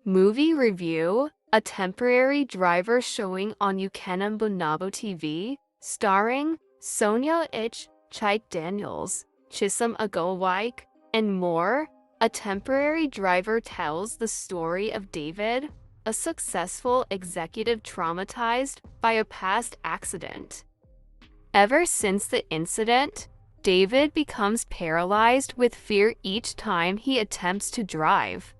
Movie review: a temporary driver showing on Uche TV, starring Sonia Uche, Chike Daniels, Chisom and more. A temporary driver tells the story of David, a successful executive traumatized by a past accident. Ever since the incident, David becomes paralyzed with fear each time he attempts to drive.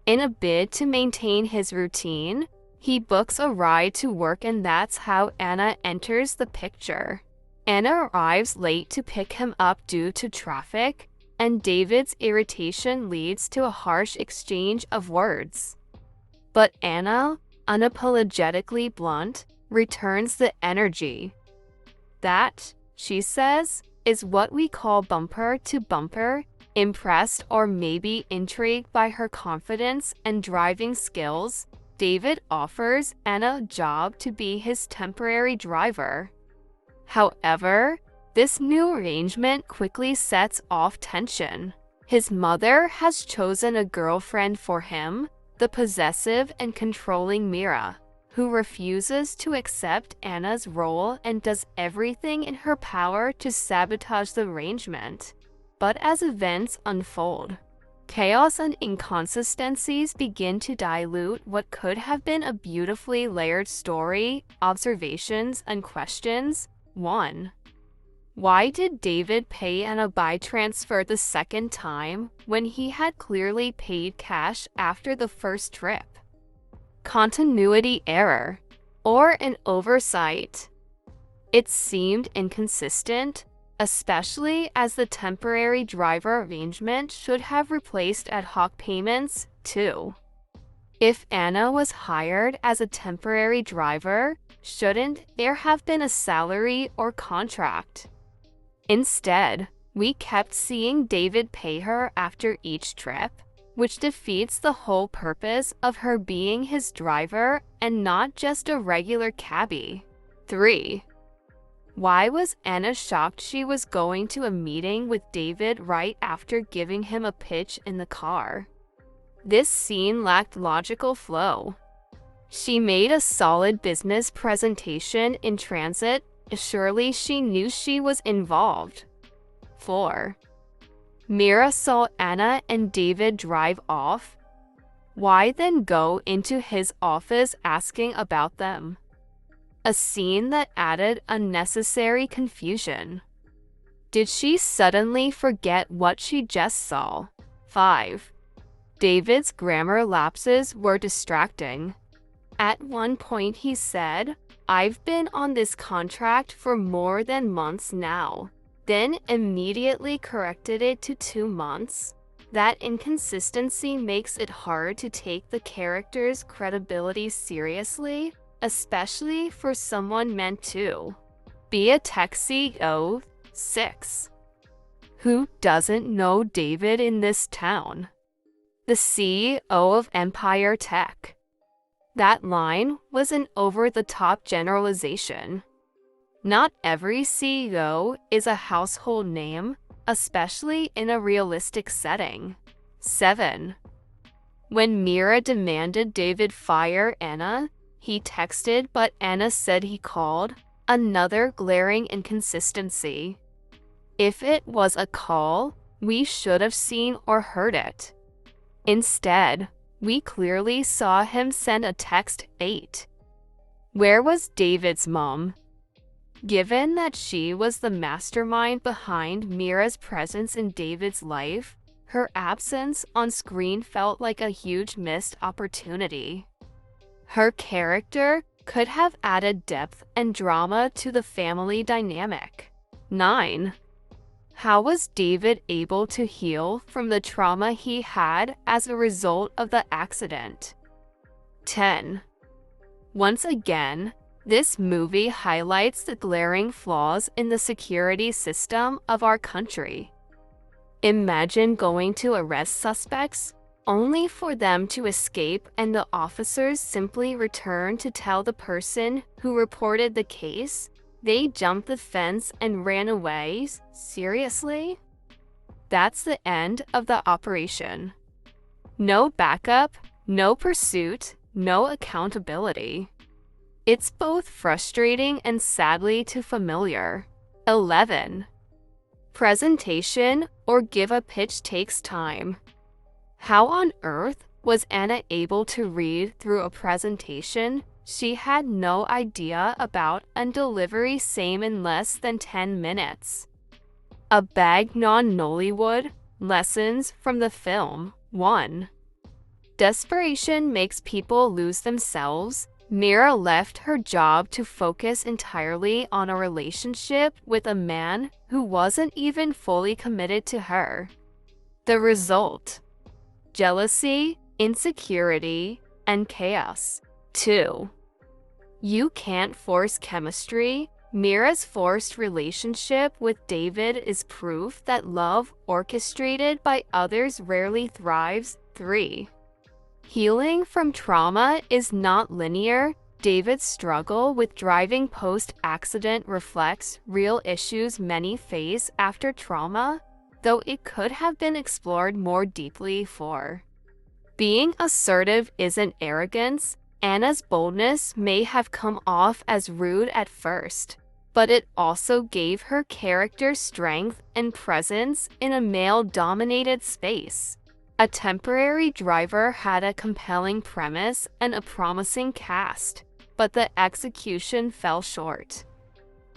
In a bid to maintain his routine, he books a ride to work, and that's how Anna enters the picture. Anna arrives late to pick him up due to traffic, and David's irritation leads to a harsh exchange of words. But Anna, unapologetically blunt, returns the energy. That, she says, is what we call bumper to bumper. Impressed or maybe intrigued by her confidence and driving skills, David offers Anna a job to be his temporary driver. However, this new arrangement quickly sets off tension. His mother has chosen a girlfriend for him, the possessive and controlling Mira, who refuses to accept Anna's role and does everything in her power to sabotage the arrangement. But as events unfold, chaos and inconsistencies begin to dilute what could have been a beautifully layered story. Observations and questions. 1. Why did David pay Anna by transfer the second time when he had clearly paid cash after the first trip? Continuity error or an oversight? It seemed inconsistent, especially as the temporary driver arrangement should have replaced ad hoc payments, too. If Anna was hired as a temporary driver, shouldn't there have been a salary or contract? Instead, we kept seeing David pay her after each trip, which defeats the whole purpose of her being his driver and not just a regular cabbie. 3. Why was Anna shocked she was going to a meeting with David right after giving him a pitch in the car? This scene lacked logical flow. She made a solid business presentation in transit. Surely she knew she was involved. 4. Mira saw Anna and David drive off. Why then go into his office asking about them? A scene that added unnecessary confusion. Did she suddenly forget what she just saw? 5. David's grammar lapses were distracting. At one point he said, "I've been on this contract for more than months now," then immediately corrected it to 2 months. That inconsistency makes it hard to take the character's credibility seriously, especially for someone meant to be a tech CEO. 6. Who doesn't know David in this town? The CEO of Empire Tech. That line was an over-the-top generalization. Not every CEO is a household name, especially in a realistic setting. 7. When Mira demanded David fire Anna, he texted, but Anna said he called. Another glaring inconsistency. If it was a call, we should have seen or heard it. Instead, we clearly saw him send a text. 8. Where was David's mom? Given that she was the mastermind behind Mira's presence in David's life, her absence on screen felt like a huge missed opportunity. Her character could have added depth and drama to the family dynamic. 9. How was David able to heal from the trauma he had as a result of the accident? 10. Once again, this movie highlights the glaring flaws in the security system of our country. Imagine going to arrest suspects, only for them to escape and the officers simply return to tell the person who reported the case they jumped the fence and ran away. Seriously? That's the end of the operation. No backup, No pursuit, no accountability. It's both frustrating and sadly too familiar. 11. Presentation or give a pitch takes time. How on earth was Anna able to read through a presentation she had no idea about and delivery same in less than 10 minutes? A bag non-Nollywood lessons from the film. 1. Desperation makes people lose themselves. Mira left her job to focus entirely on a relationship with a man who wasn't even fully committed to her. The result: jealousy, insecurity, and chaos. 2. You can't force chemistry. Mira's forced relationship with David is proof that love orchestrated by others rarely thrives. 3. Healing from trauma is not linear. David's struggle with driving post-accident reflects real issues many face after trauma, though it could have been explored more deeply. 4. Being assertive isn't arrogance. Anna's boldness may have come off as rude at first, but it also gave her character strength and presence in a male-dominated space. A Temporary Driver had a compelling premise and a promising cast, but the execution fell short.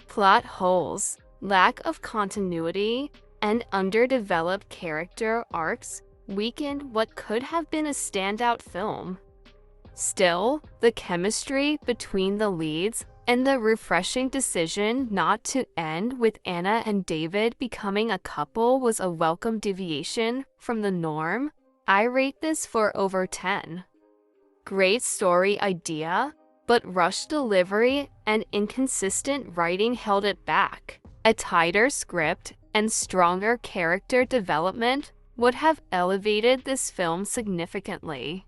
Plot holes, lack of continuity, and underdeveloped character arcs weakened what could have been a standout film. Still, the chemistry between the leads and the refreshing decision not to end with Anna and David becoming a couple was a welcome deviation from the norm. I rate this for over 10. Great story idea, but rushed delivery and inconsistent writing held it back. A tighter script and stronger character development would have elevated this film significantly.